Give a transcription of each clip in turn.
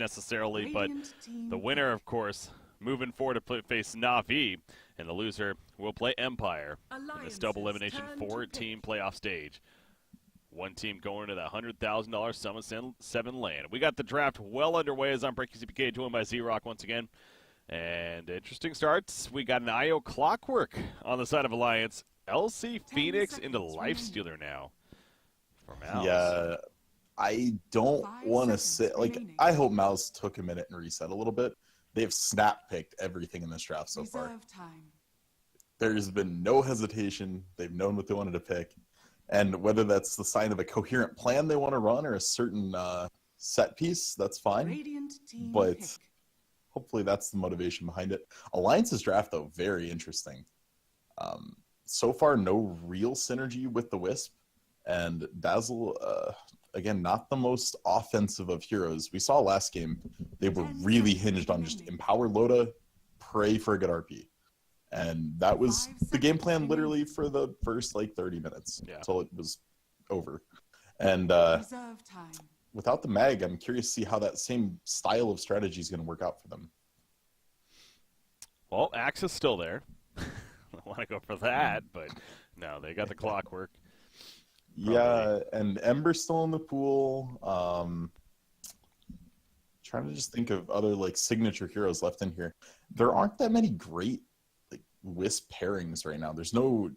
necessarily, but the winner, of course, moving forward to face Na'Vi, and the loser will play Empire in this double elimination 4-team playoff stage. One team going to the $100,000 Summit 7 land. We got the draft well underway as I'm Breaking CPK, joined by Z-Rock once again. And interesting starts. We got an IO Clockwork on the side of Alliance. LC Phoenix into Lifestealer now for Mouz. Yeah, I don't want to say, like, I hope Mouz took a minute and reset a little bit. They've snap-picked everything in this draft so far. There's been no hesitation. They've known what they wanted to pick. And whether that's the sign of a coherent plan they want to run or a certain set piece, that's fine. But hopefully that's the motivation behind it. Alliance's draft, though, very interesting. So far, no real synergy with the Wisp. And Dazzle, again, not the most offensive of heroes. We saw last game, they were really hinged on just empower Loda, pray for a good RP. And that was the game plan literally for the first, 30 minutes until it was over. And without the mag, I'm curious to see how that same style of strategy is going to work out for them. Well, Axe is still there. I want to go for that, but no, they got the Clockwork. Yeah, and Ember's still in the pool. Trying to just think of other signature heroes left in here. There aren't that many great Wisp pairings right now. There's no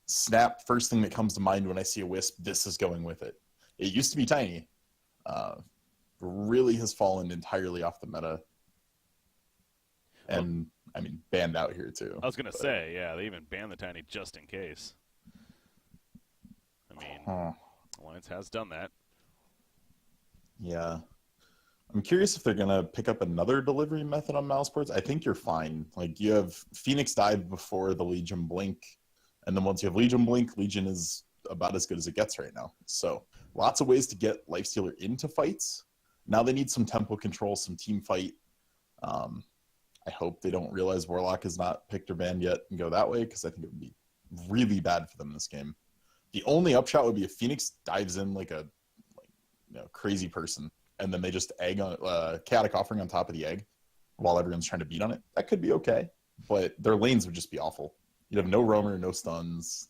snap first thing that comes to mind when I see a Wisp, this is going with it. It used to be Tiny. Really has fallen entirely off the meta. And I mean, banned out here too. I was gonna say, yeah, they even banned the Tiny just in case. I mean, Alliance has done that. Yeah. I'm curious if they're going to pick up another delivery method on Mousesports. I think you're fine. You have Phoenix dive before the Legion blink, and then once you have Legion blink, Legion is about as good as it gets right now. So lots of ways to get Lifestealer into fights. Now they need some tempo control, some team fight. I hope they don't realize Warlock is not picked or banned yet and go that way, because I think it would be really bad for them in this game. The only upshot would be if Phoenix dives in like a crazy person, and then they just egg on chaotic offering on top of the egg while everyone's trying to beat on it. That could be okay, but their lanes would just be awful. You'd have no roamer, no stuns.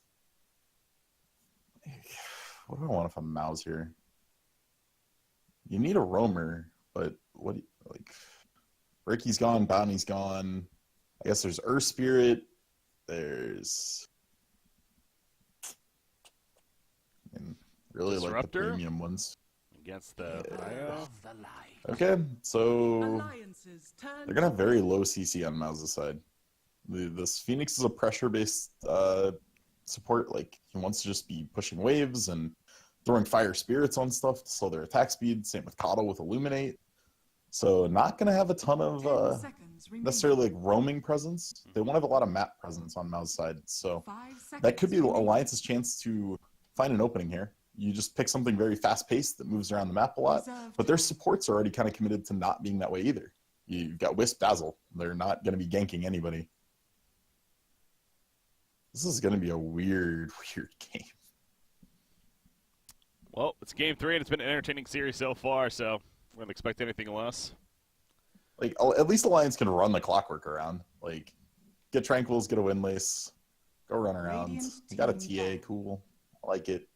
What do I want if I'm Mouz here? You need a roamer, but what do you, Ricky's gone, Bounty's gone. I guess there's Earth Spirit. There's really Disruptor? the premium ones. Against the Okay, so they're gonna have very low CC on Mouz's side. This Phoenix is a pressure-based support. He wants to just be pushing waves and throwing fire spirits on stuff to slow their attack speed. Same with Coddle with Illuminate. So not gonna have a ton of necessarily roaming presence. They won't have a lot of map presence on Mouz's side. So that could be Alliance's chance to find an opening here. You just pick something very fast-paced that moves around the map a lot, but their supports are already kind of committed to not being that way either. You've got Wisp, Dazzle. They're not going to be ganking anybody. This is going to be a weird game. Well, it's game 3, and it's been an entertaining series so far, so we don't expect anything less. At least Alliance can run the Clockwork around. Get Tranquils, get a Windlace, go run around. You got a TA, cool. I like it.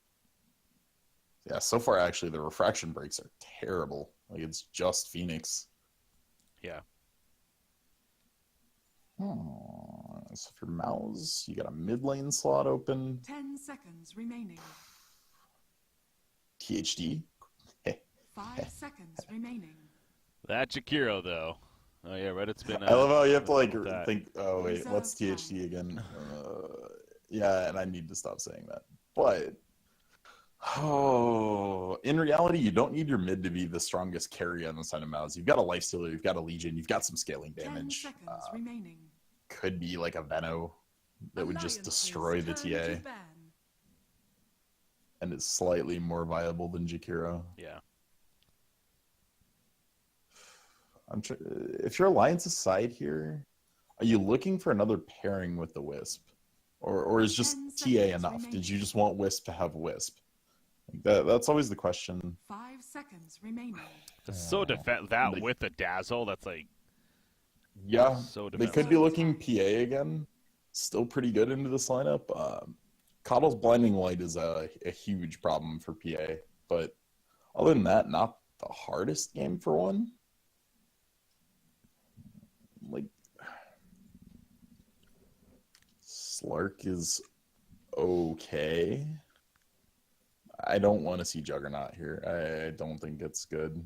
Yeah, so far, actually, the refraction breaks are terrible. It's just Phoenix. Yeah. So for Mouz, you got a mid lane slot open. 10 seconds remaining. THD. 5 seconds remaining. That Jakiro, though. Oh, yeah, Reddit's been... I love how you have to, think, oh, wait, what's THD again? Yeah, and I need to stop saying that. But... Oh, in reality, you don't need your mid to be the strongest carry on the side of Mouz. You've got a Lifestealer, you've got a Legion, you've got some scaling damage. 10 seconds remaining. Could be like a Veno that would just destroy the TA. And is slightly more viable than Jakiro. Yeah. If you're Alliance's side here, are you looking for another pairing with the Wisp? Or is just TA enough? Did you just want Wisp to have Wisp? That's always the question. 5 seconds remaining. It's so that with the dazzle, that's like Yeah, so they defensive. could be looking PA again. Still pretty good into this lineup. Coddle's blinding light is a huge problem for PA, but other than that, not the hardest game for one. Like, Slark is okay. I don't want to see Juggernaut here. I don't think it's good.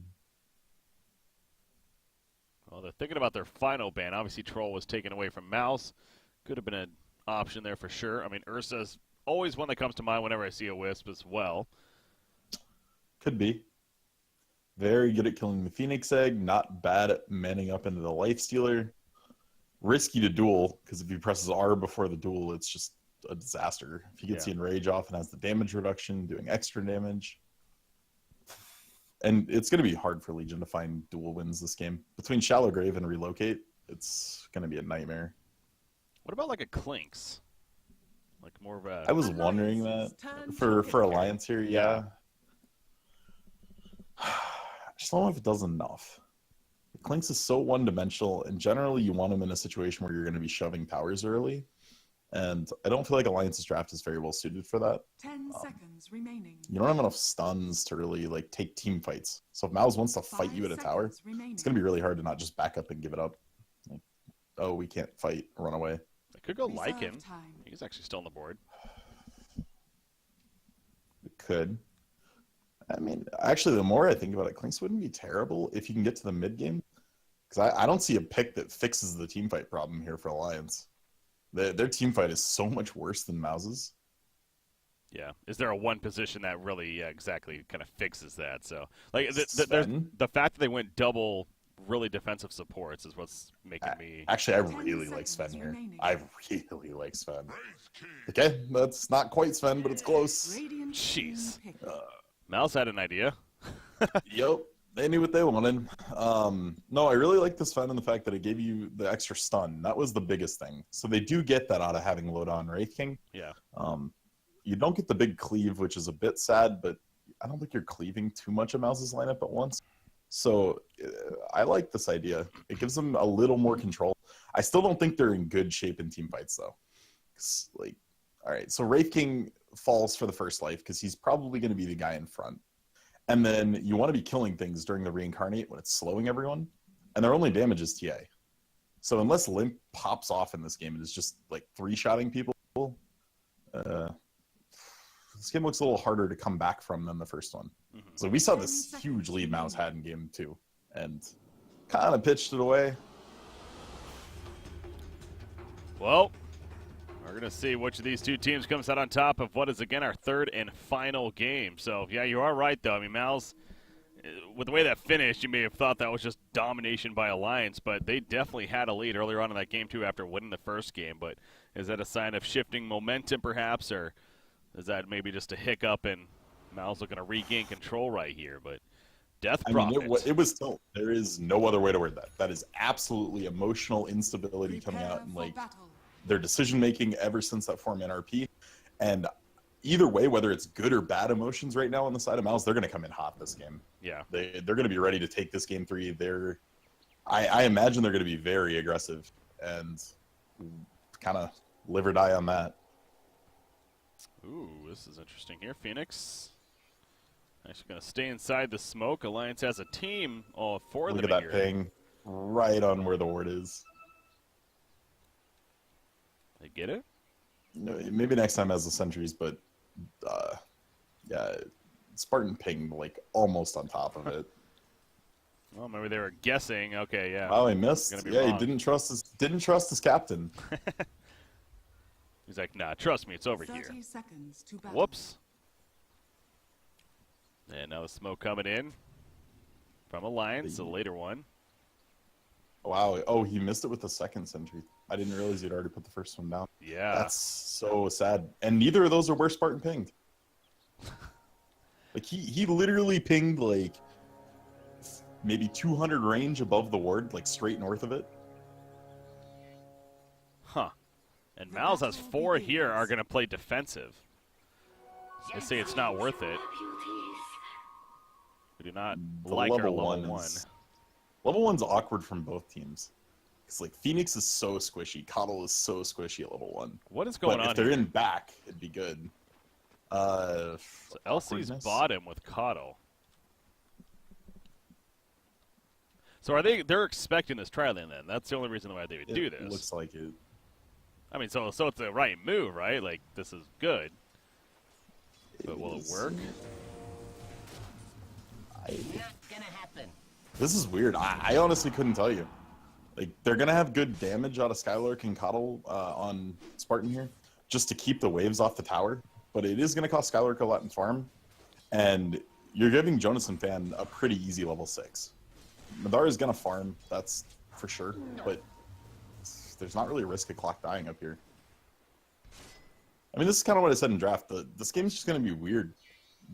Well, they're thinking about their final ban. Obviously, Troll was taken away from Mouse. Could have been an option there for sure. I mean, Ursa's always one that comes to mind whenever I see a Wisp as well. Could be. Very good at killing the Phoenix Egg. Not bad at manning up into the Life Stealer. Risky to duel, because if he presses R before the duel, it's just a disaster. If he gets the Enrage off and has the damage reduction, doing extra damage. And it's going to be hard for Legion to find dual wins this game. Between Shallow Grave and Relocate, it's going to be a nightmare. What about like a Clinks? Like more of a... I was wondering that for Alliance here, yeah. I just don't know if it does enough. Clinks is so one-dimensional, and generally you want him in a situation where you're going to be shoving towers early. And I don't feel like Alliance's draft is very well suited for that. 10 seconds remaining. You don't have enough stuns to really like take team fights. So if Mouz wants to fight you at a tower, it's going to be really hard to not just back up and give it up. Like, oh, we can't fight, run away. I could go like him. He's actually still on the board. It could. I mean, actually, the more I think about it, Clinks wouldn't be terrible if you can get to the mid game. Because I don't see a pick that fixes the team fight problem here for Alliance. Their team fight is so much worse than Mouse's. Yeah. Is there a one position that really exactly kind of fixes that? So, like, the fact that they went double really defensive supports is what's making me... Actually, I really like Sven here. I really like Sven. Okay, that's not quite Sven, but it's close. Jeez. Mouse had an idea. Yep. They knew what they wanted. No, I really like this Sven and the fact that it gave you the extra stun. That was the biggest thing. So they do get that out of having load on Wraith King. Yeah. You don't get the big cleave, which is a bit sad, but I don't think you're cleaving too much of Mouse's lineup at once. So I like this idea. It gives them a little more control. I still don't think they're in good shape in team fights, though. Like, all right, so Wraith King falls for the first life because he's probably going to be the guy in front. And then you want to be killing things during the reincarnate when it's slowing everyone. And their only damage is TA. So unless Limp pops off in this game and is just like three-shotting people, this game looks a little harder to come back from than the first one. Mm-hmm. So we saw this huge lead Mouse had in game 2 and kind of pitched it away. Well, we're going to see which of these two teams comes out on top of what is, again, our third and final game. So, yeah, you are right, though. I mean, Mouse, with the way that finished, you may have thought that was just domination by Alliance, but they definitely had a lead earlier on in that game, too, after winning the first game. But is that a sign of shifting momentum, perhaps, or is that maybe just a hiccup and Mouse looking to regain control right here? But Death Prophet. I mean, it was still, there is no other way to word that. That is absolutely emotional instability coming out and, like, their decision-making ever since that form NRP. And either way, whether it's good or bad emotions right now on the side of Mouse, they're going to come in hot this game. Yeah. They're going to be ready to take this game 3. I imagine they're going to be very aggressive and kind of live or die on that. Ooh, this is interesting here. Phoenix actually going to stay inside the smoke. Alliance has a team all for them here. Look at that ping right on where the ward is. They get it? No, maybe next time as the sentries, but yeah, Spartan pinged like almost on top of it. Well, maybe they were guessing. Okay, yeah. Oh, he missed. Yeah, wrong. He didn't trust his captain. He's like, nah, trust me, it's over here. 30 seconds to battle. Whoops. And now the smoke coming in from Alliance, the later one. Wow. Oh, he missed it with the second sentry. I didn't realize he'd already put the first one down. Yeah. That's so sad. And neither of those are where Spartan pinged. Like, he literally pinged, like, maybe 200 range above the ward, like, straight north of it. Huh. And Mouz has 4 here are going to play defensive. I say it's not worth it. We do not The like our level level 1. Level 1's awkward from both teams. It's like Phoenix is so squishy, Coddle is so squishy at level 1. What is going but on if they're here? in back, it'd be good. So LC's awkwardness. bottom with Coddle. So are they're expecting this trialing then? That's the only reason why they would do this. It looks like it. I mean, so it's the right move, right? Like, this is good. But will it work? This is weird. I honestly couldn't tell you. Like, they're going to have good damage out of Skylark and Coddle on Spartan here, just to keep the waves off the tower. But it is going to cost Skylark a lot in farm. And you're giving Jonas and Fan a pretty easy level 6. Madara is going to farm, that's for sure. But there's not really a risk of clock dying up here. I mean, this is kind of what I said in draft. This game's just going to be weird.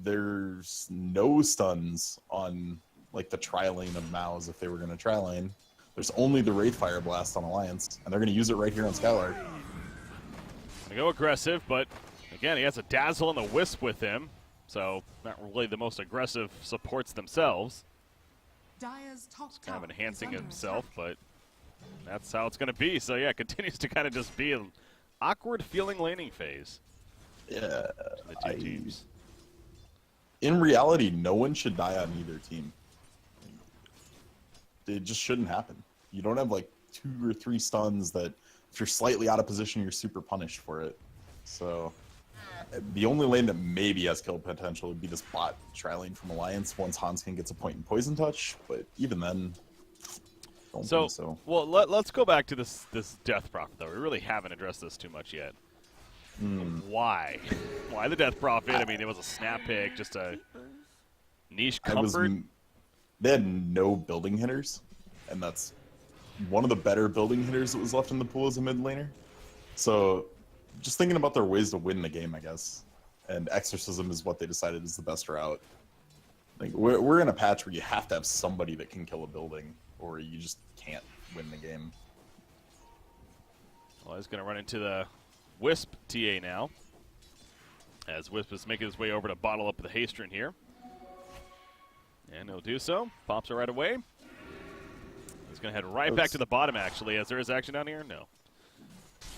There's no stuns on, like, the tri-lane of Mouz if they were going to tri-lane. There's only the Wraith Fire Blast on Alliance, and they're going to use it right here on Skylark. Gonna go aggressive, but again, he has a Dazzle and the Wisp with him, so not really the most aggressive supports themselves. Dire's top Kind of tower enhancing is under himself, attack. but that's how it's going to be. So yeah, it continues to kind of just be an awkward feeling laning phase. Yeah, The two teams. In reality, no one should die on either team. It just shouldn't happen. You don't have like 2 or 3 stuns that if you're slightly out of position, you're super punished for it. So the only lane that maybe has kill potential would be this bot tri-lane from Alliance once Hanskin gets a point in Poison Touch, but even then, don't think so. Well, let's go back to this Death Prophet, though. We really haven't addressed this too much yet. Why? Why the Death Prophet? I mean, it was a snap pick, just a niche comfort. They had no building hitters, and that's one of the better building hitters that was left in the pool as a mid laner. So just thinking about their ways to win the game, I guess. And Exorcism is what they decided is the best route. Like, we're in a patch where you have to have somebody that can kill a building, or you just can't win the game. Well, he's going to run into the Wisp TA now, as Wisp is making his way over to bottle up the Hastron here. And he'll do so. Pops it right away. He's going to head right back to the bottom, actually, as there is action down here. No.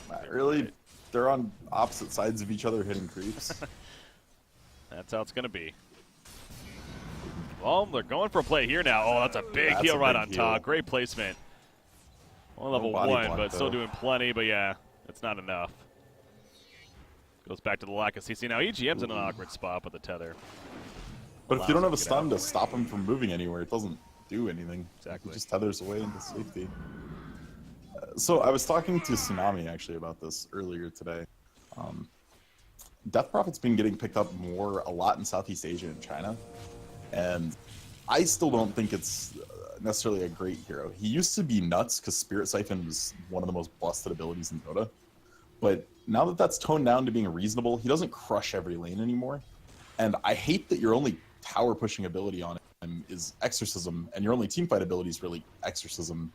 Not really. They're on opposite sides of each other hitting creeps. That's how it's going to be. Well, they're going for a play here now. Oh, that's a big heal right on top. Great placement. Well, level 1, but still doing plenty. But yeah, it's not enough. Goes back to the lack of CC. Now EGM's in an awkward spot with the tether. But if you don't have a stun to stop him from moving anywhere, it doesn't do anything. Exactly. It just tethers away into safety. So I was talking to Tsunami actually about this earlier today. Death Prophet's been getting picked up a lot in Southeast Asia and China, and I still don't think it's necessarily a great hero. He used to be nuts because Spirit Siphon was one of the most busted abilities in Dota, but now that that's toned down to being reasonable, he doesn't crush every lane anymore. And I hate that your only tower pushing ability on him is Exorcism, and your only teamfight ability is really Exorcism,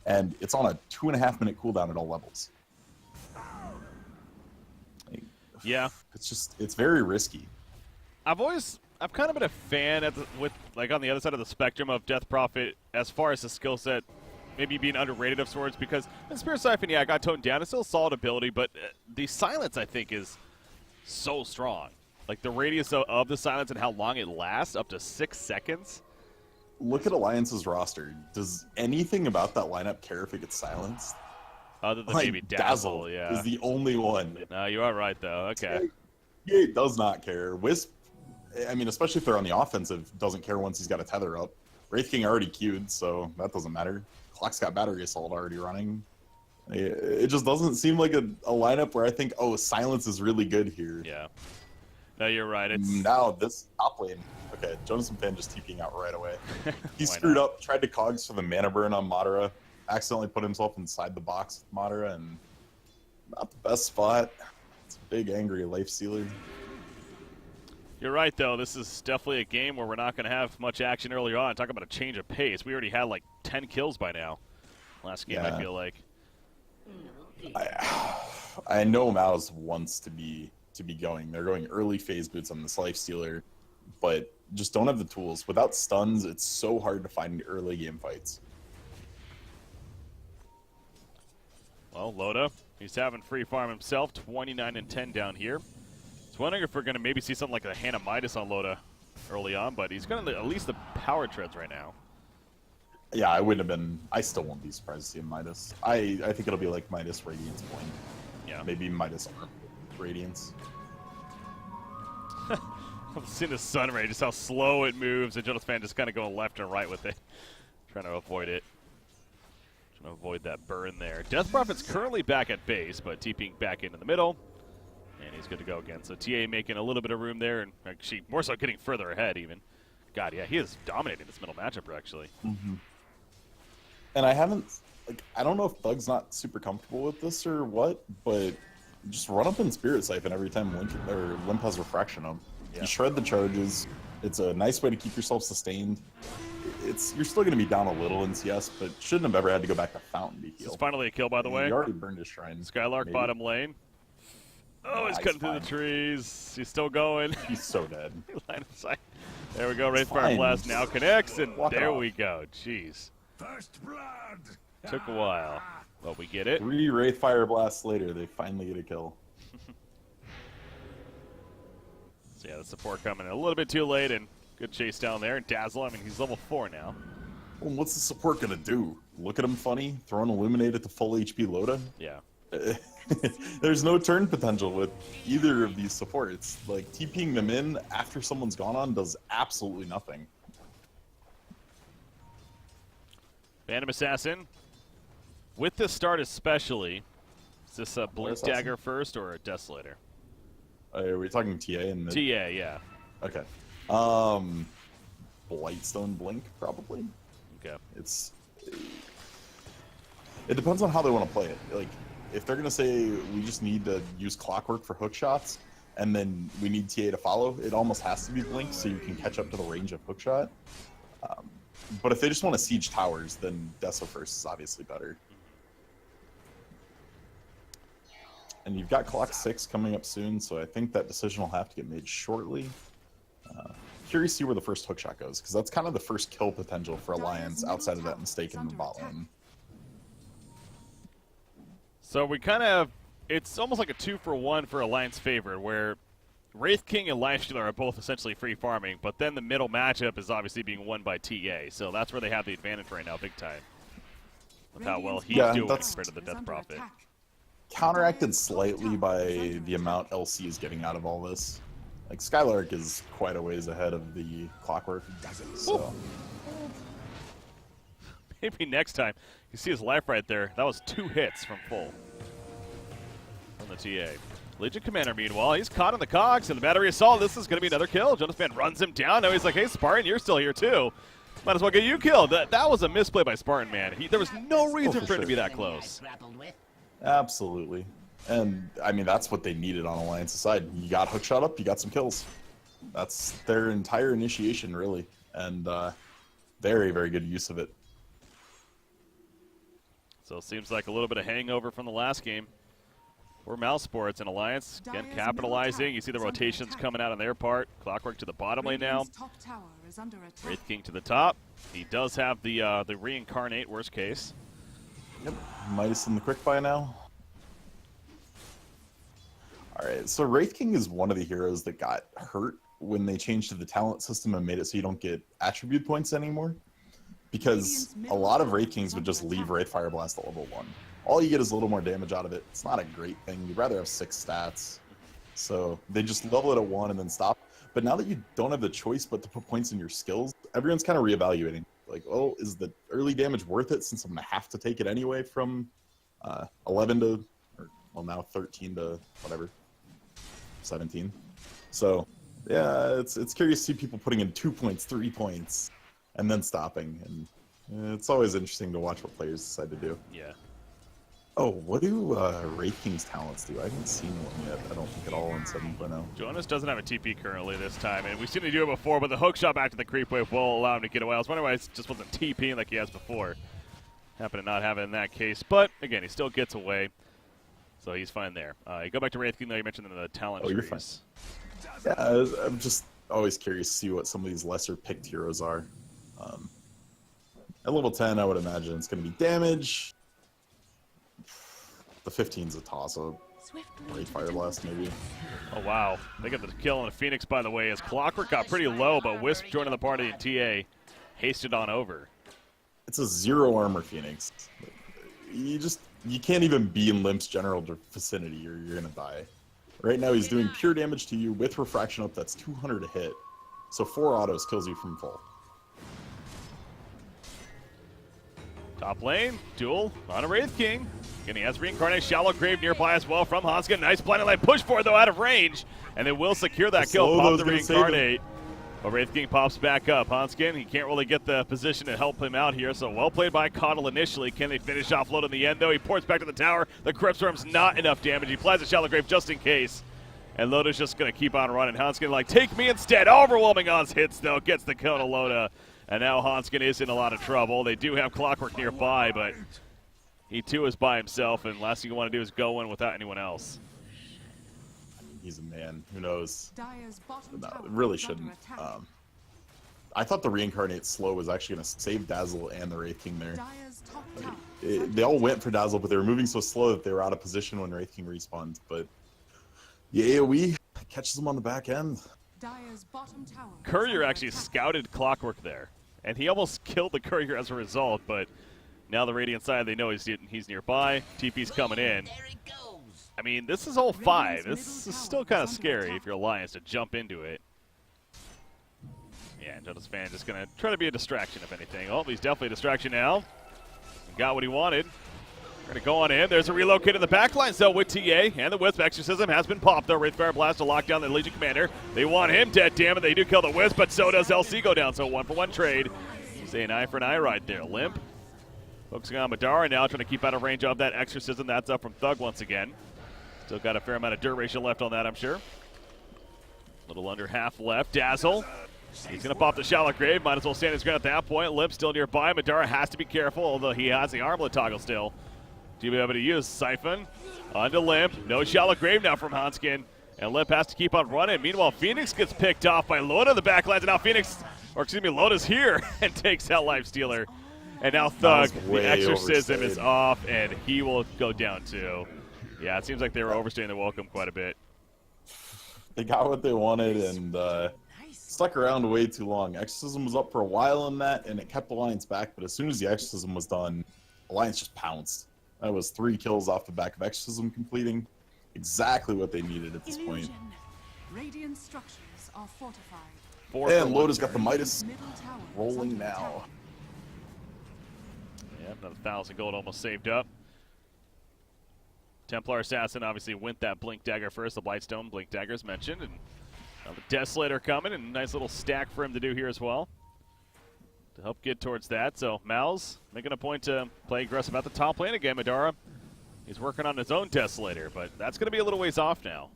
and it's on a 2.5-minute cooldown at all levels. Yeah, it's very risky. I've kind of been a fan on the other side of the spectrum of Death Prophet as far as the skill set maybe being underrated of sorts, because in Spirit Siphon, yeah, it got toned down. It's still a solid ability, but the silence, I think, is so strong. Like, the radius of the silence and how long it lasts, up to 6 seconds. Look at Alliance's roster. Does anything about that lineup care if it gets silenced? Other than maybe Dazzle, yeah. Is the only one. No, you are right, though. Okay. He does not care. Wisp, I mean, especially if they're on the offensive, doesn't care once he's got a tether up. Wraith King already queued, so that doesn't matter. Clock's got Battery Assault already running. It just doesn't seem like a lineup where I think, oh, silence is really good here. Yeah. No, you're right. Now this top lane. Okay, Jonas and Fan just TPing out right away. He screwed up, tried to cogs for the mana burn on Madara, accidentally put himself inside the box with Madara, and not the best spot. It's a big, angry life sealer. You're right, though. This is definitely a game where we're not going to have much action early on. Talk about a change of pace. We already had like 10 kills by now. Last game, I feel like. I know Mouz wants to be to be going. They're going early phase boots on this Lifestealer, but just don't have the tools. Without stuns, it's so hard to find early game fights. Well, Loda, he's having free farm himself, 29 and 10 down here. I was wondering if we're going to maybe see something like a Hannah Midas on Loda early on, but he's got at least the power treads right now. Yeah, I wouldn't have been. I still won't be surprised to see him Midas. I think it'll be like Midas Radiance point. Yeah. Maybe Midas Radiance. I've seen the Sun Ray, just how slow it moves, and Jonas Fan just kind of going left and right with it. Trying to avoid it. Trying to avoid that burn there. Death Prophet's currently back at base, but TPing back into the middle. And he's good to go again. So TA making a little bit of room there, and actually more so getting further ahead even. God, yeah, he is dominating this middle matchup, actually. Mm-hmm. And I haven't, like, I don't know if Thug's not super comfortable with this or what, but just run up in Spirit Siphon every time Limp has Refraction on. Yeah. You shred the charges. It's a nice way to keep yourself sustained. You're still going to be down a little in CS, but shouldn't have ever had to go back to Fountain to heal. It's finally a kill, by the way. He already burned his Shrine. Skylark bottom lane. Oh, he's cutting through the trees. He's still going. He's so dead. Line of sight. There we go. Wraithfire Blast now connects, and there we go. Jeez. First blood. Took a while, but we get it. 3 Wraithfire Blasts later, they finally get a kill. So yeah, the support coming in a little bit too late, and good chase down there. And Dazzle, I mean, he's level 4 now. Well, what's the support gonna do? Look at him funny, throw an Illuminate at the full HP Loda? Yeah. There's no turn potential with either of these supports. Like, TPing them in after someone's gone on does absolutely nothing. Phantom Assassin, with this start especially, is this a Blink Dagger first or a Desolator? Are we talking TA and TA, yeah. Okay. Blightstone Blink, probably? Okay. It depends on how they want to play it. Like, if they're going to say we just need to use Clockwork for hook shots, and then we need TA to follow, it almost has to be Blink so you can catch up to the range of hook shot. But if they just want to siege towers, then Deso first is obviously better. And you've got Clock 6 coming up soon, so I think that decision will have to get made shortly. Curious to see where the first hookshot goes, because that's kind of the first kill potential for Alliance outside of that mistake in the bot lane. So we kind of, it's almost like a 2-for-1 for Alliance favor, where Wraith King and Lifestealer are both essentially free farming, but then the middle matchup is obviously being won by TA, so that's where they have the advantage right now, big time. With how well he's doing compared to the Death Prophet. Counteracted slightly by the amount LC is getting out of all this. Like, Skylark is quite a ways ahead of the Clockwork. So. Maybe next time. You see his life right there. That was 2 hits from full. From the TA. Legion Commander, meanwhile, he's caught in the cogs and the battery assault. This is going to be another kill. Jonas Man runs him down. Now he's like, hey, Spartan, you're still here too. Might as well get you killed. That was a misplay by Spartan, man. There was no reason for it to be that close. Absolutely. And, I mean, that's what they needed on Alliance's side. You got hookshot up, you got some kills. That's their entire initiation, really. And very, very good use of it. So it seems like a little bit of hangover from the last game. We're Mousesports and Alliance, again, capitalizing. You see the rotations coming out on their part. Clockwork to the bottom lane now. Wraith King to the top. He does have the reincarnate, worst case. Yep, Midas in the quick buy now. Alright, so Wraith King is one of the heroes that got hurt when they changed to the talent system and made it so you don't get attribute points anymore. Because a lot of Wraith Kings would just leave Wraithfire Blast at level 1. All you get is a little more damage out of it. It's not a great thing. You'd rather have 6 stats. So they just level it at 1 and then stop. But now that you don't have the choice but to put points in your skills, everyone's kind of reevaluating. Like, oh, is the early damage worth it since I'm going to have to take it anyway from 11 to, or, well, now 13 to whatever, 17. So, yeah, it's curious to see people putting in 2 points, 3 points, and then stopping. And it's always interesting to watch what players decide to do. Yeah. Oh, what do Wraith King's talents do? I haven't seen one yet, I don't think, at all in 7.0. Jonas doesn't have a TP currently this time, and we've seen him do it before, but the hook shot back to the creep wave will allow him to get away. I was wondering why he just wasn't TPing like he has before. Happened to not have it in that case, but again, he still gets away. So he's fine there. You go back to Wraith King, though. You mentioned the talent you're trees. fine. Yeah, I'm just always curious to see what some of these lesser picked heroes are. At level 10, I would imagine it's going to be damage. The 15's a toss-up. Great Fire Blast, maybe. Oh, wow. They get the kill on the Phoenix, by the way, as Clockwork got pretty low, but Wisp joining the party and TA hasted on over. It's a 0 armor Phoenix. You can't even be in Limp's general vicinity or you're going to die. Right now he's doing pure damage to you with Refraction up, that's 200 to hit. So 4 autos kills you from full. Top lane, duel on a Wraith King. And he has Reincarnate, Shallow Grave nearby as well from Hanskin. Nice blinding light push for it, though, out of range. And they will secure that kill. Pop the Reincarnate. But Wraith King pops back up. Hanskin, he can't really get the position to help him out here, so well played by Coddle initially. Can they finish off load in the end, though? He ports back to the tower. The Crypt Storm's not enough damage. He applies a Shallow Grave just in case. And Loda's just going to keep on running. Hanskin like, take me instead. Overwhelming odds hits, though. Gets the kill to Loda. And now Hanskin is in a lot of trouble. They do have Clockwork nearby, but he too is by himself, and last thing you want to do is go in without anyone else. He's a man. Who knows? No, it really shouldn't. I thought the Reincarnate slow was actually going to save Dazzle and the Wraith King there. They all went for Dazzle, but they were moving so slow that they were out of position when Wraith King respawned. But the AoE catches them on the back end. Courier actually scouted Clockwork there, and he almost killed the Courier as a result, but now the Radiant side, they know he's nearby. TP's coming in. I mean, this is all 5. This is still kind of scary if you're Alliance to jump into it. Yeah, and Jonas Fan just going to try to be a distraction, if anything. Oh, he's definitely a distraction now. He got what he wanted. We're going to go on in. There's a relocate in the backline, though, with TA. And the Wisp Exorcism has been popped, though. Wraith Fire Blast to lock down the Legion Commander. They want him dead, damn it. They do kill the Wisp, but so does LC go down. So 1-for-1 trade. Say an eye for an eye right there. Limp. Focusing on Madara now, trying to keep out of range of that Exorcism. That's up from Thug once again. Still got a fair amount of duration left on that, I'm sure. A little under half left. Dazzle. He's going to pop the Shallow Grave. Might as well stand his ground at that point. Limp still nearby. Madara has to be careful, although he has the armlet toggle still. To be able to use Siphon onto Limp. No Shallow Grave now from Hanskin. And Limp has to keep on running. Meanwhile, Phoenix gets picked off by Loda in the backlines. And now Loda's here and takes out Lifestealer. And now Thug, the Exorcism is off, and he will go down too. Yeah, it seems like they were overstaying the welcome quite a bit. They got what they wanted and stuck around way too long. Exorcism was up for a while in that, and it kept Alliance back, but as soon as the Exorcism was done, Alliance just pounced. That was 3 kills off the back of Exorcism completing. Exactly what they needed at this point. Radiant structures are fortified. And Loda's got the Midas rolling now. Yeah, another 1,000 gold almost saved up. Templar Assassin obviously went that Blink Dagger first. The Blightstone Blink Dagger's mentioned. And now the Desolator coming, and a nice little stack for him to do here as well to help get towards that. So Mouz making a point to play aggressive at the top lane again. Madara, he's working on his own Desolator, but that's going to be a little ways off now.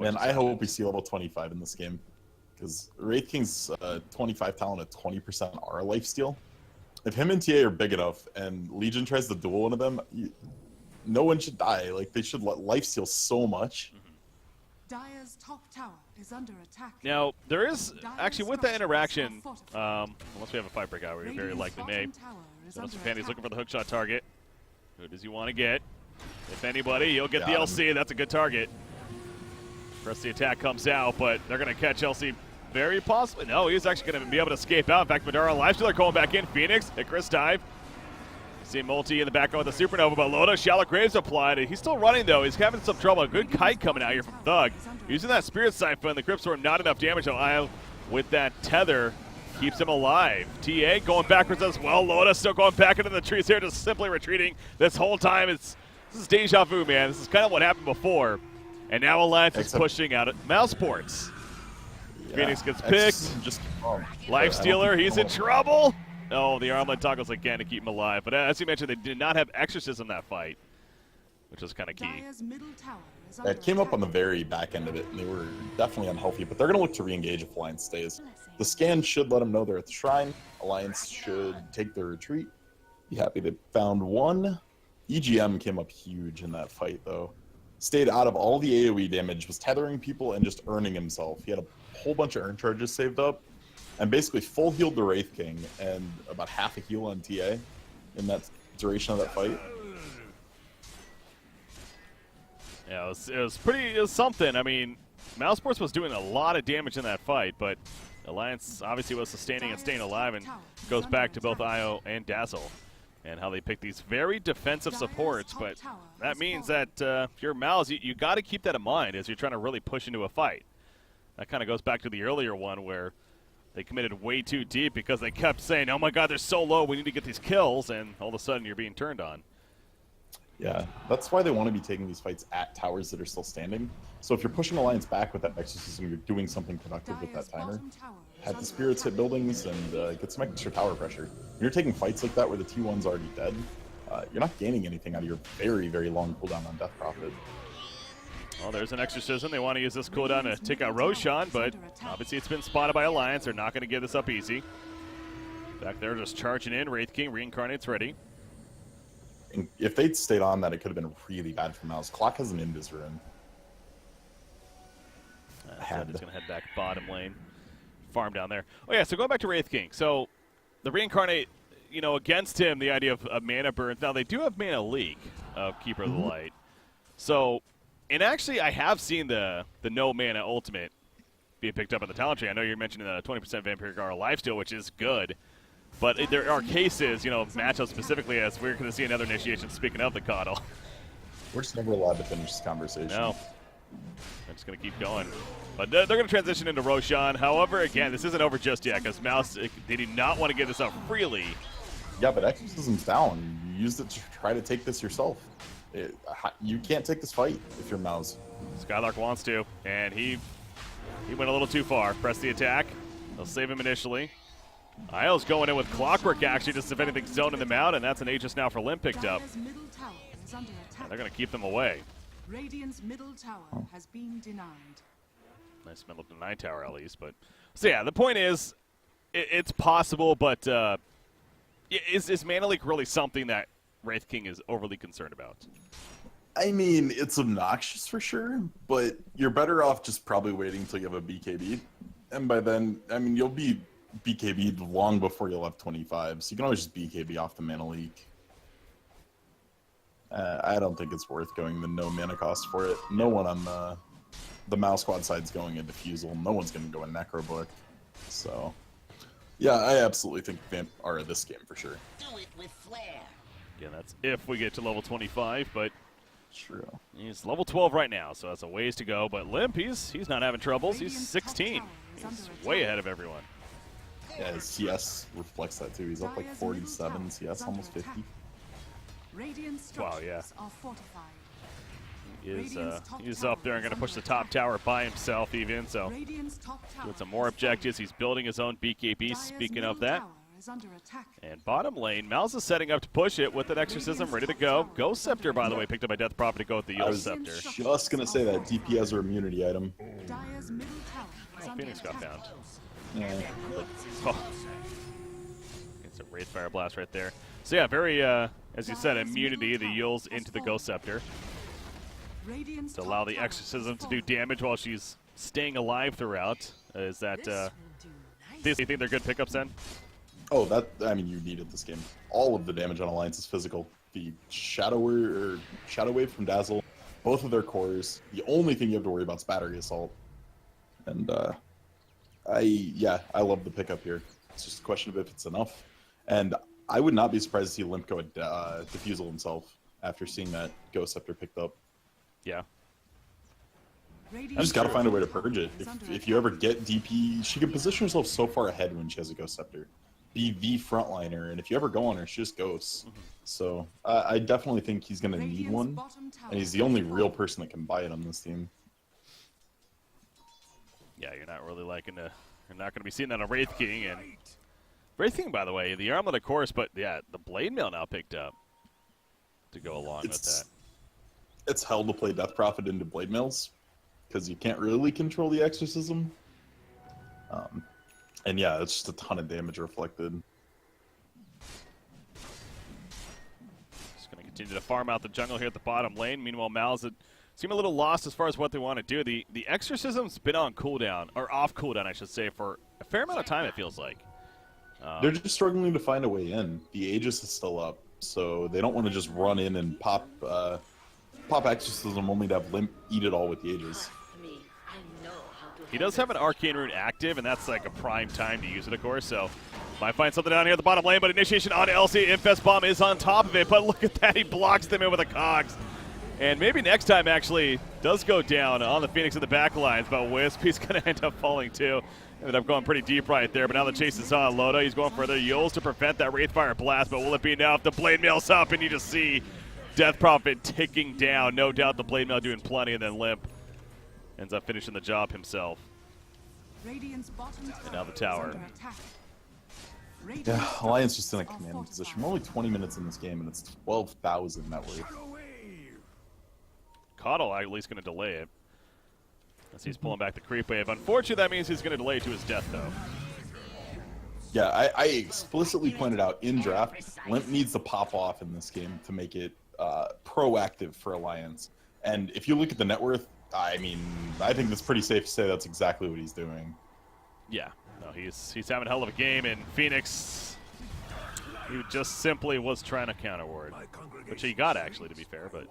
Man, I hope we see level 25 in this game, because Wraith King's 25 talent at 20% aura lifesteal. If him and TA are big enough and Legion tries to duel one of them, no one should die. Like, they should lifesteal so much. Dire's top tower is under attack. Now, there is, actually, with that interaction, unless we have a fight breakout, we very likely may. Jonas Fanny's looking for the hookshot target. Who does he want to get? If anybody, he'll get the LC. That's a good target. First, the attack comes out, but they're going to catch LC very possibly. No, he's actually going to be able to escape out. In fact, Madara and Lifestealer going back in. Phoenix, Icarus dive. See Multi in the background with the Supernova, but Loda, Shallow Graves applied. He's still running, though. He's having some trouble. A good kite coming out here from Thug. Using that Spirit Siphon, the Crypt Storm, not enough damage. So with that tether, keeps him alive. TA going backwards as well. Loda still going back into the trees here, just simply retreating this whole time. This is deja vu, man. This is kind of what happened before. And now Alliance is pushing out at Mousesports. Yeah, Phoenix gets picked. Lifestealer, he's in trouble. Oh, the armlet toggles again to keep him alive. But as you mentioned, they did not have Exorcism that fight, which was kind of key. It came up on the very back end of it, and they were definitely unhealthy. But they're going to look to re-engage if Alliance stays. The scan should let them know they're at the shrine. Alliance should take their retreat. Be happy they found one. EGM came up huge in that fight, though. Stayed out of all the AoE damage, was tethering people and just earning himself. He had a whole bunch of earn charges saved up, and basically full healed the Wraith King and about half a heal on TA in that duration of that fight. Yeah, it was something. I mean, Mousesports was doing a lot of damage in that fight, but Alliance obviously was sustaining and staying alive, and goes back to both IO and Dazzle and how they pick these very defensive supports. But that means that if you're Mouz, you got to keep that in mind as you're trying to really push into a fight. That kind of goes back to the earlier one where they committed way too deep because they kept saying, oh my god, they're so low, we need to get these kills, and all of a sudden you're being turned on. Yeah, that's why they want to be taking these fights at towers that are still standing. So if you're pushing Alliance back with that exorcism, you're doing something productive with that timer. Have the spirits hit buildings and get some extra tower pressure. When you're taking fights like that where the T1's already dead, you're not gaining anything out of your very, very long cooldown on Death Prophet. Well, there's an exorcism. They want to use this cooldown to take out Roshan, but obviously it's been spotted by Alliance. They're not going to give this up easy. Back there just charging in. Wraith King reincarnates ready. And if they'd stayed on that, it could have been really bad for Mouz. Clock has an Invis rune. He's going to head back bottom lane. Farm down there. Oh, yeah, so going back to Wraith King. So the reincarnate, you know, against him, the idea of mana burns. Now, they do have mana leak of Keeper of the Light. So, and actually, I have seen the no mana ultimate being picked up on the talent tree. I know you're mentioning the 20% Vampiric Aura lifesteal, which is good. But there are cases, you know, matchups specifically, as we're going to see another initiation, speaking of the Coddle. We're just never allowed to finish this conversation. No. I'm just going to keep going. But they're going to transition into Roshan. However, again, this isn't over just yet, because Mouz, they do not want to give this up freely. Yeah, but Exorcism's down. You used it to try to take this yourself. You can't take this fight if you're Mouz. Skylark wants to, and he went a little too far. Press the attack. They'll save him initially. Isle's going in with Clockwork, actually, just if anything zoning them out, and that's an Aegis now for Limp picked up. And they're going to keep them away. Radiant's middle tower has been denied. Nice middle of the 9 tower, at least. But so, yeah, the point is, it's possible, but is Mana Leak really something that Wraith King is overly concerned about? I mean, it's obnoxious for sure, but you're better off just probably waiting until you have a BKB. And by then, I mean, you'll be BKB'd long before you'll have 25, so you can always just BKB off the Mana Leak. I don't think it's worth going the no mana cost for it. No one on the Mouse Squad side's going into Fusel. No one's going to go in Necrobook. So, yeah, I absolutely think Vamp are this game for sure. Do it with flair. Yeah, that's if we get to level 25, but true. He's level 12 right now, so that's a ways to go. But Limp, he's not having troubles. He's 16. He's way ahead of everyone. Yeah, his CS reflects that too. He's up like 47 CS, almost 50. Wow, yeah. He's up there and going to push the top tower by himself even, so with some more objectives. He's building his own BKB, speaking of that. And bottom lane, Mouz is setting up to push it with an Exorcism ready to go. Ghost Scepter, by the way, picked up by Death Prophet to go with the Yield Scepter. Just going to say that DP has a immunity item. Oh, Phoenix got found. Yeah. Oh. It's a Wraith Fire Blast right there. So yeah, very, as you said, immunity, the Yul's into the Ghost Scepter to allow the Exorcism to do damage while she's staying alive throughout. Is that, do you think they're good pickups then? Oh, I mean, you need it this game. All of the damage on Alliance is physical. The Shadow Wave from Dazzle, both of their cores. The only thing you have to worry about is Battery Assault. And, I love the pickup here. It's just a question of if it's enough. And I would not be surprised to see Limp go Diffusal himself after seeing that Ghost Scepter picked up. Yeah. I just gotta find a way to purge it. If you ever get DP, she can position herself so far ahead when she has a Ghost Scepter. Be the frontliner, and if you ever go on her, she just goes. So I definitely think he's gonna need one, and he's the only real person that can buy it on this team. Yeah, you're not really liking to. You're not going to be seeing that on Wraith King. And Wraith King, by the way, the Armlet, of course, but yeah, the Blade Mail now picked up to go along with that. It's hell to play Death Prophet into Blade Mails because you can't really control the Exorcism. And yeah, it's just a ton of damage reflected. Just going to Continue to farm out the jungle here at the bottom lane. Meanwhile, Mouz seem a little lost as far as what they want to do. The Exorcism's been on cooldown, or off cooldown, I should say, for a fair amount of time, it feels like. They're just struggling to find a way in. The Aegis is still up, so they don't want to just run in and pop Exorcism only to have Limp eat it all with the Aegis. He does have an Arcane Rune active, and that's like a prime time to use it, of course, so might find something down here at the bottom lane, but initiation on LC. Infest Bomb is on top of it, but look at that. He blocks them in with a Cogs. And maybe next time actually does go down on the Phoenix in the back lines, but Wisp, he's going to end up falling too. Ended up going pretty deep right there, but now the chase is on. Loda, he's going further. Yules to prevent that Wraithfire blast, but will it be enough? The Blade Mail's up, and you just see Death Prophet ticking down. No doubt the Blade Mail doing plenty, and then Limp ends up finishing the job himself. Radiant's bottom And now the tower. Yeah, Alliance just in a commanding position. We're only 20 minutes in this game, and it's 12,000 net worth. Coddle at least going to delay it as he's pulling back the creep wave. Unfortunately, that means he's going to delay to his death, though. Yeah, I explicitly pointed out in draft, Limp needs to pop off in this game to make it proactive for Alliance. And if you look at the net worth, I mean, I think it's pretty safe to say that's exactly what he's doing. Yeah, no, he's having a hell of a game, and Phoenix, he just simply was trying to counter ward, which he got actually, to be fair, but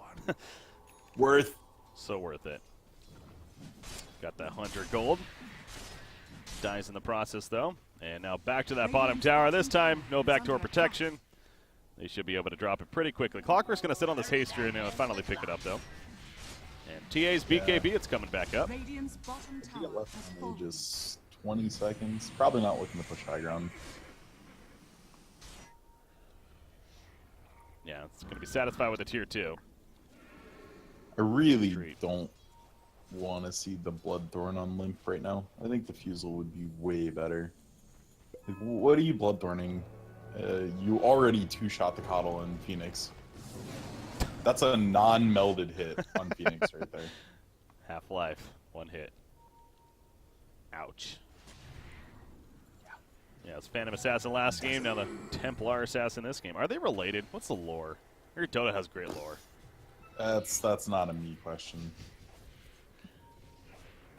Worth. So worth it. Got that 100 gold. Dies in the process, though. And now back to that bottom tower. This time, no backdoor protection. They should be able to drop it pretty quickly. Clockwork's going to sit on this haste and finally pick it up, though. And TA's BKB, it's coming back up. Radiant's bottom He got tower left has in fallen. just 20 seconds. Probably not looking to push high ground. Yeah, it's going to be satisfied with a tier 2. I really Treat. don't want to see the Bloodthorn on Limp right now. I think the Fusel would be way better. Like, what are you Bloodthorning? You already two-shot the Coddle in Phoenix. That's a non-melded hit on Phoenix right there. Half-life, 1 hit. Ouch. Yeah, it's Phantom Assassin last game, now the Templar Assassin this game. Are they related? What's the lore? I heard Dota has great lore. That's not a me question.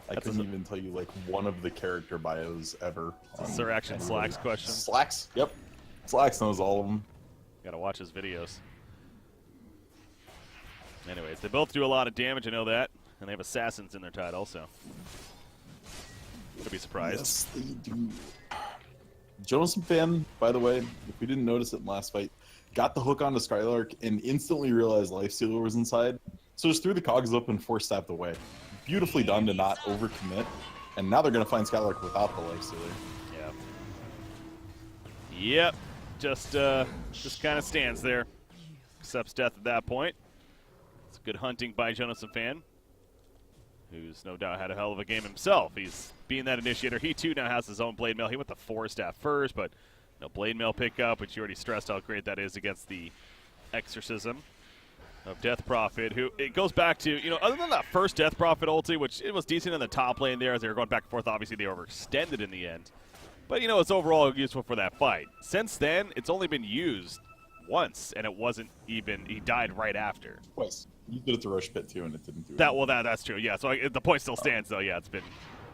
I That's couldn't even tell you like one of the character bios ever. It's a Sir Action Slacks question. Slacks? Yep. Slacks knows all of them. Gotta watch his videos. Anyways, they both do a lot of damage, I know that. And they have Assassins in their title, so. Could be surprised. Yes, they do. Jonathan Fan, by the way, if we didn't notice it in last fight, got the hook onto Skylark and instantly realized Lifestealer was inside. So just threw the cogs up and force stabbed away. Beautifully done to not overcommit. And now they're going to find Skylark without the Lifestealer. Yeah. Yep. Just kind of stands there. Accepts death at that point. It's good hunting by Jonathan Fan, who's no doubt had a hell of a game himself. He's being that initiator. He too now has his own Blade Mail. He went the 4-staff first, but no Blade Mail pickup, which you already stressed how great that is against the Exorcism of Death Prophet, who it goes back to, other than that first Death Prophet ulti, which it was decent in the top lane there as they were going back and forth. Obviously, they overextended in the end. But, it's overall useful for that fight. Since then, it's only been used once, and it wasn't even, he died right after. Twice. You did it to Rush Pit too, and it didn't do it. That's true. Yeah, so the point still stands, though. Yeah, it's been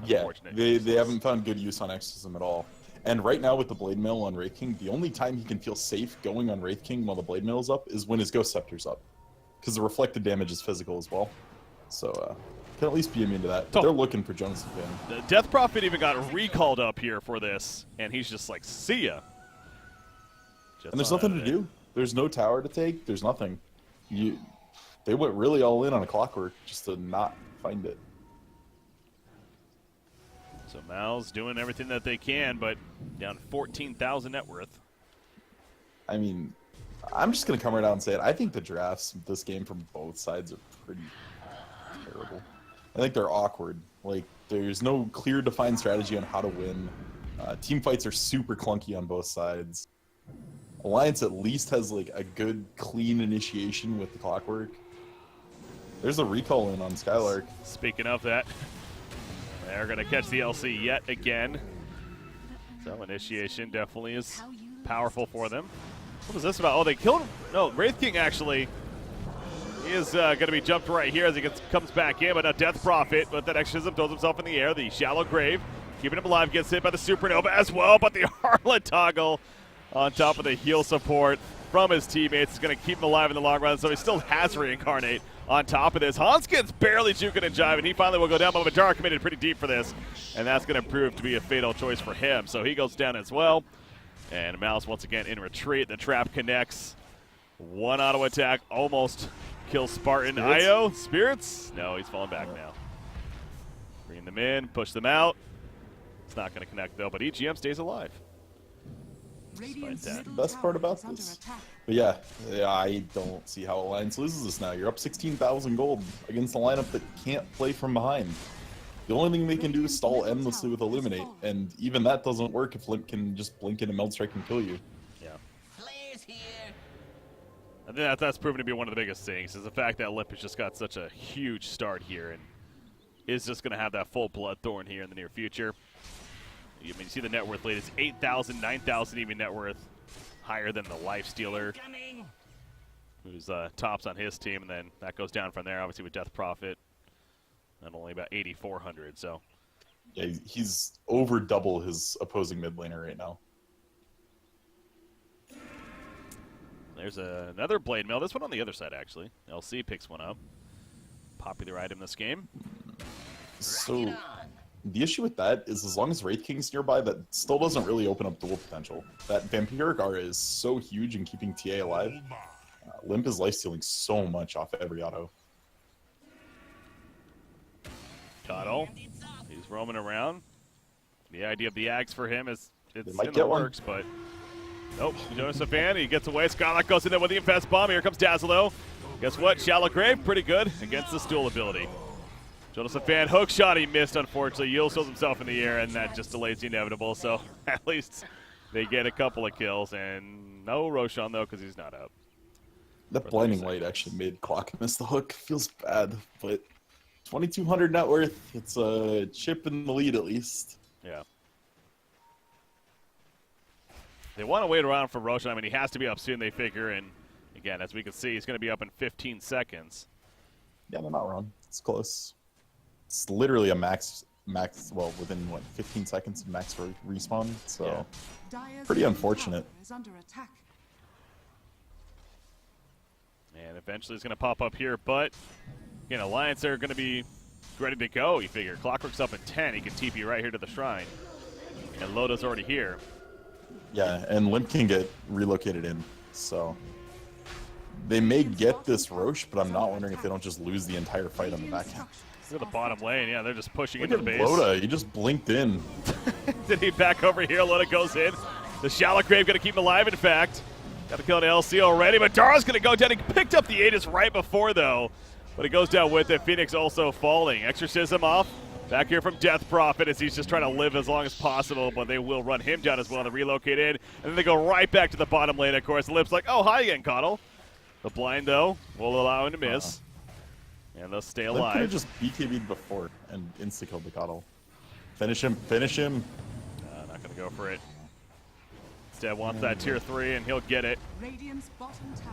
unfortunate. They haven't found good use on Exorcism at all. And right now with the Blade Mail on Wraith King, the only time he can feel safe going on Wraith King while the Blade Mail is up is when his Ghost Scepter's up. Because the reflected damage is physical as well. So, can at least be immune to that. But they're looking for Jonas again. The Death Prophet even got recalled up here for this, and he's just like, see ya. And there's nothing to do. There's no tower to take. There's nothing. They went really all in on a Clockwork just to not find it. So Mouz doing everything that they can, but down 14,000 net worth. I mean, I'm just going to come right out and say it. I think the drafts this game from both sides are pretty terrible. I think they're awkward. Like, there's no clear defined strategy on how to win. Team fights are super clunky on both sides. Alliance at least has like a good, clean initiation with the Clockwork. There's a recall in on Skylark. Speaking of that, they're going to catch the LC yet again. So initiation definitely is powerful for them. What was this about? Oh, they killed him. No, Wraith King actually He is going to be jumped right here as he comes back in, but a Death Prophet with that exorcism throws himself in the air. The Shallow Grave, keeping him alive, gets hit by the Supernova as well, but the Harlot Toggle on top of the heal support from his teammates is going to keep him alive in the long run, so he still has Reincarnate on top of this. Hans gets barely juking and jiving. He finally will go down, but Madara committed pretty deep for this, and that's going to prove to be a fatal choice for him, so he goes down as well. And Mouz once again in retreat. The trap connects. One auto attack almost kills Spartan. Io, Spirits? No, he's falling back now. Bring them in, push them out. It's not going to connect though, but EGM stays alive. The best part about this. But yeah, I don't see how Alliance loses this now. You're up 16,000 gold against a lineup that can't play from behind. The only thing they can do is stall endlessly with Illuminate, and even that doesn't work if Limp can just blink in and Meld Strike and kill you. Yeah. I think that's proven to be one of the biggest things, is the fact that Limp has just got such a huge start here and is just going to have that full Bloodthorn here in the near future. I mean, you see the net worth lead is 8,000, 9,000 even net worth, higher than the Lifestealer, who's tops on his team, and then that goes down from there, obviously with Death Prophet, and only about 8,400. So, yeah, he's over double his opposing mid laner right now. There's another Blade Mill. This one on the other side, actually. LC picks one up. Popular item this game. So, the issue with that is as long as Wraith King's nearby, that still doesn't really open up dual potential. That Vampiric Aura is so huge in keeping TA alive. Limp is lifestealing so much off every auto. Cuddle. He's roaming around. The idea of the Axe for him is it's in get the one. works, but nope. Josephan, he gets away. Skylock goes in there with the Infest Bomb. Here comes Dazzlo. Guess what? Shallow Grave, pretty good against this dual ability. Josephan, hook shot, he missed, unfortunately. Yule throws himself in the air, and that just delays the inevitable, so at least they get a couple of kills, and no Roshan, though, because he's not up. That blinding light actually made Clock miss the hook. Feels bad, but 2,200 net worth. It's a chip in the lead, at least. Yeah. They want to wait around for Roshan. I mean, he has to be up soon, they figure, and again, as we can see, he's going to be up in 15 seconds. Yeah, they're not wrong. It's close. It's literally a max, well, within, what, 15 seconds of max respawn, so pretty unfortunate. And eventually it's going to pop up here, but, again, Alliance are going to be ready to go, you figure. Clockwork's up at 10. He can TP right here to the Shrine. And Loda's already here. Yeah, and Limp can get relocated in, so they may get this Roche, but I'm not wondering if they don't just lose the entire fight on the back end. Look at the bottom lane. Yeah, they're just pushing Look into the at base. Loda, he just blinked in. Did he back over here? Loda goes in. The Shallow Grave going to keep him alive, in fact. Got to kill an LC already, but Dara's going to go down. He picked up the Aegis right before, though, but he goes down with it. Phoenix also falling. Exorcism off. Back here from Death Prophet as he's just trying to live as long as possible, but they will run him down as well. They relocate in, and then they go right back to the bottom lane, of course. Lip's like, oh, hi again, Coddle. The blind, though, will allow him to miss. And they'll stay alive. Could have just BKB'd before and insta-killed the Coddle. Finish him, finish him. Not going to go for it. Instead wants that tier 3, and he'll get it.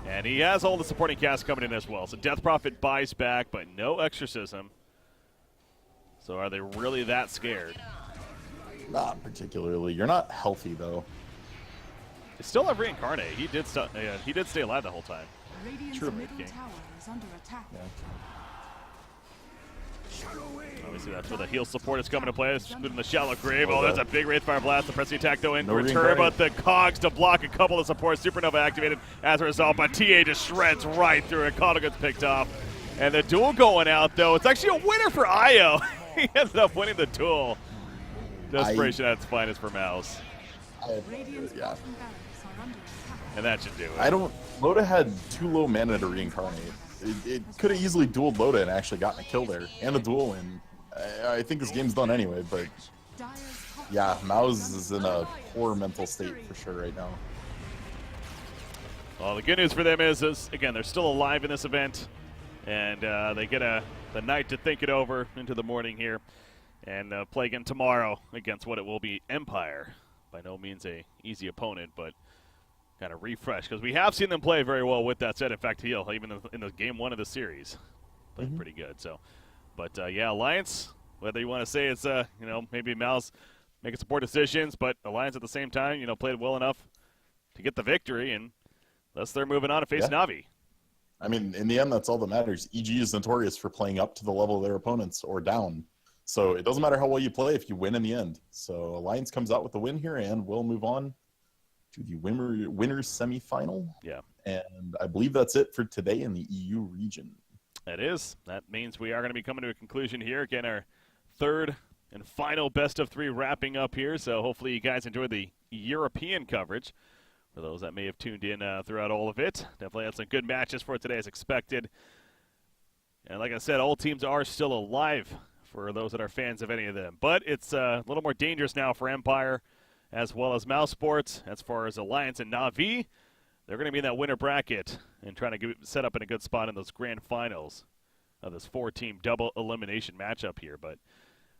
And he has all the supporting cast coming in as well. So Death Prophet buys back, but no Exorcism. So are they really that scared? Not particularly. You're not healthy, though. They still have Reincarnate. He did stay alive the whole time. True. Yeah. Obviously, that's where the heal support is coming to play. It's in the Shallow Grave. Oh, that's a big Wraithfire Blast. The pressing attack, though, in return, but the Cogs to block a couple of supports. Supernova activated as a result, but TA just shreds right through it. Coddle gets picked off. And the duel going out, though. It's actually a winner for Io. He ends up winning the duel. Desperation at its finest for Mouz. Yeah. And that should do it. Loda had too low mana to reincarnate. It could have easily dueled Loda and actually gotten a kill there. And a duel, and I think this game's done anyway, but yeah, Mouz is in a poor mental state for sure right now. Well, the good news for them is again, they're still alive in this event, and they get the night to think it over into the morning here, and play again tomorrow against what it will be Empire. By no means a easy opponent, but kind of refresh, because we have seen them play very well with that set. In fact, heal even in the game 1 of the series, played pretty good. So, but yeah, Alliance. Whether you want to say it's maybe Mouse making some poor decisions, but Alliance at the same time, played well enough to get the victory, and thus they're moving on to face Na'Vi. I mean, in the end, that's all that matters. EG is notorious for playing up to the level of their opponents or down. So it doesn't matter how well you play if you win in the end. So Alliance comes out with the win here, and we'll move on to the winners semifinal. Yeah. And I believe that's it for today in the EU region. That is. That means we are going to be coming to a conclusion here. Again, our third and final best of 3 wrapping up here. So hopefully you guys enjoyed the European coverage. For those that may have tuned in throughout all of it, definitely had some good matches for today as expected. And like I said, all teams are still alive for those that are fans of any of them. But it's a little more dangerous now for Empire as well as Mousesports. As far as Alliance and Na'Vi, they're going to be in that winner bracket and trying to get set up in a good spot in those grand finals of this 4-team double elimination matchup here. But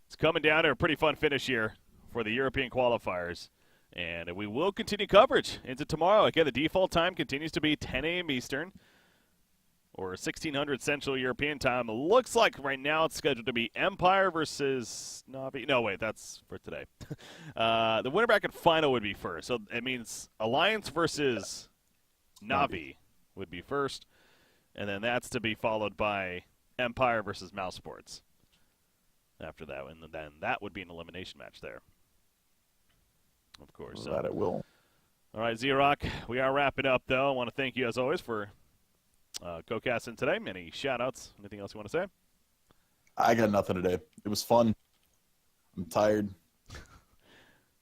it's coming down to a pretty fun finish here for the European qualifiers. And we will continue coverage into tomorrow. Again, the default time continues to be 10 a.m. Eastern or 1600 Central European time. It looks like right now it's scheduled to be Empire versus Na'Vi. No, wait, that's for today. The winner bracket final would be first. So it means Alliance versus Na'Vi would be first. And then that's to be followed by Empire versus Mousesports after that. And then that would be an elimination match there. Of course. That it will. All right, Z-Rock, we are wrapping up, though. I want to thank you, as always, for co-casting today. Any shout-outs? Anything else you want to say? I got nothing today. It was fun. I'm tired.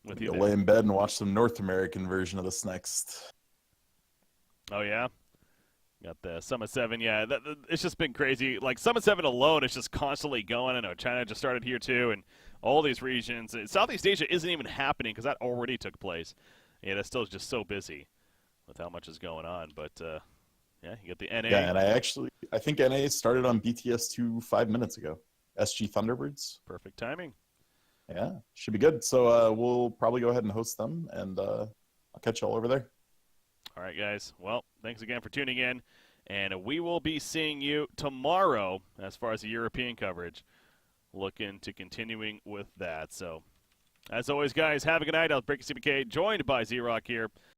With you lay in bed and watch some North American version of this next. Oh, yeah? Got the Summit 7. Yeah, it's just been crazy. Like, Summit 7 alone is just constantly going. I know China just started here, too, and all these regions. Southeast Asia isn't even happening because that already took place. Yeah, that's still just so busy with how much is going on. But, yeah, you get the NA. Yeah, and I think NA started on BTS2 5 minutes ago. SG Thunderbirds. Perfect timing. Yeah, should be good. So we'll probably go ahead and host them, and I'll catch you all over there. All right, guys. Well, thanks again for tuning in. And we will be seeing you tomorrow as far as the European coverage. Looking to continuing with that. So, as always, guys, have a good night. I'll Break CBK, joined by Z-Rock here.